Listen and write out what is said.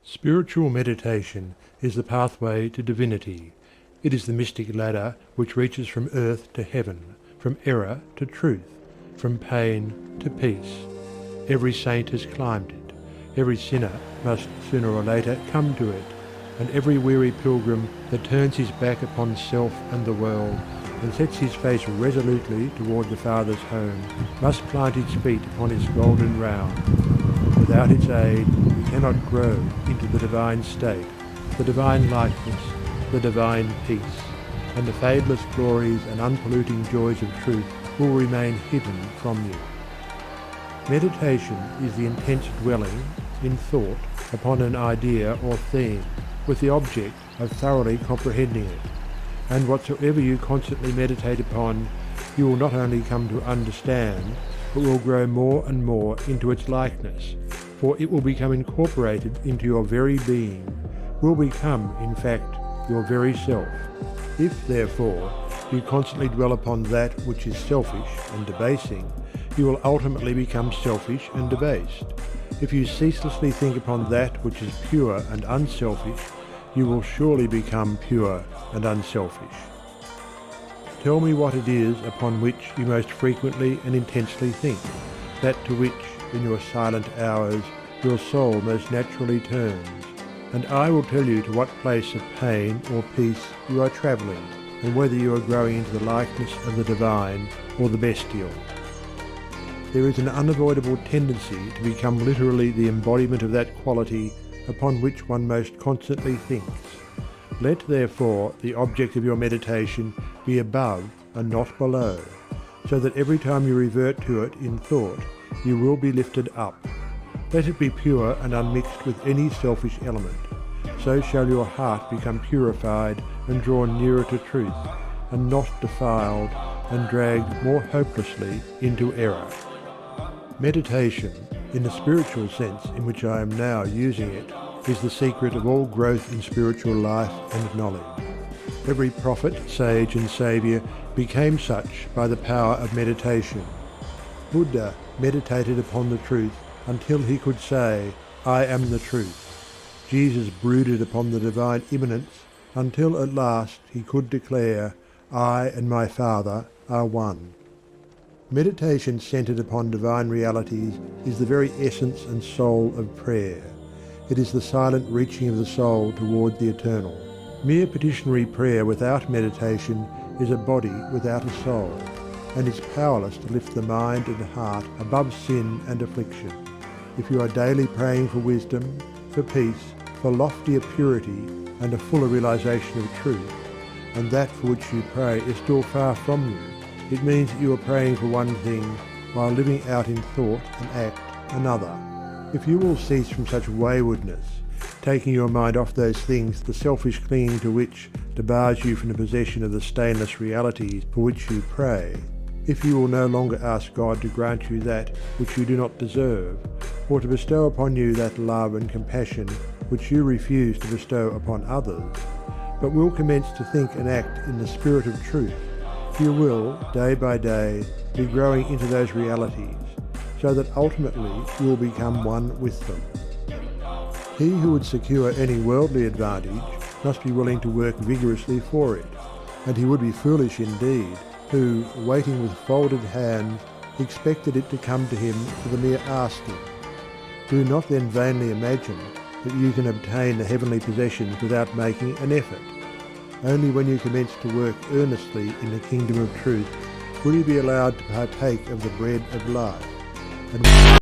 Spiritual meditation is the pathway to divinity. It is the mystic ladder which reaches from earth to heaven, from error to truth, from pain to peace. Every saint has climbed it. Every sinner must sooner or later come to it, and every weary pilgrim that turns his back upon self and the world and sets his face resolutely toward the Father's home must plant its feet upon its golden round. Without its aid we cannot grow into the divine state, the divine likeness, the divine peace, and the fadeless glories and unpolluting joys of truth will remain hidden from you. Meditation is the intense dwelling, in thought, upon an idea or theme, with the object of thoroughly comprehending it. And whatsoever you constantly meditate upon, you will not only come to understand, but will grow more and more into its likeness, for it will become incorporated into your very being, will become, in fact, your very self. If, therefore, you constantly dwell upon that which is selfish and debasing, you will ultimately become selfish and debased. If you ceaselessly think upon that which is pure and unselfish, you will surely become pure and unselfish. Tell me what it is upon which you most frequently and intensely think, that to which, in your silent hours, your soul most naturally turns, and I will tell you to what place of pain or peace you are travelling, and whether you are growing into the likeness of the divine or the bestial. There is an unavoidable tendency to become literally the embodiment of that quality upon which one most constantly thinks. Let therefore the object of your meditation be above and not below, so that every time you revert to it in thought you will be lifted up. Let it be pure and unmixed with any selfish element. So shall your heart become purified and drawn nearer to truth, and not defiled and dragged more hopelessly into error. Meditation, in the spiritual sense in which I am now using it, is the secret of all growth in spiritual life and knowledge. Every prophet, sage and saviour became such by the power of meditation. Buddha meditated upon the truth until he could say, "I am the truth." Jesus brooded upon the divine immanence until at last he could declare, "I and my Father are one." Meditation centred upon divine realities is the very essence and soul of prayer. It is the silent reaching of the soul toward the eternal. Mere petitionary prayer without meditation is a body without a soul, and is powerless to lift the mind and heart above sin and affliction. If you are daily praying for wisdom, for peace, for loftier purity and a fuller realization of truth, and that for which you pray is still far from you, it means that you are praying for one thing while living out in thought and act another. If you will cease from such waywardness, taking your mind off those things the selfish clinging to which debars you from the possession of the stainless realities for which you pray, if you will no longer ask God to grant you that which you do not deserve, or to bestow upon you that love and compassion which you refuse to bestow upon others, but will commence to think and act in the spirit of truth, you will, day by day, be growing into those realities, so that ultimately you will become one with them. He who would secure any worldly advantage must be willing to work vigorously for it, and he would be foolish indeed who, waiting with folded hands, expected it to come to him for the mere asking. Do not then vainly imagine that you can obtain the heavenly possessions without making an effort. Only when you commence to work earnestly in the kingdom of truth will you be allowed to partake of the bread of life. And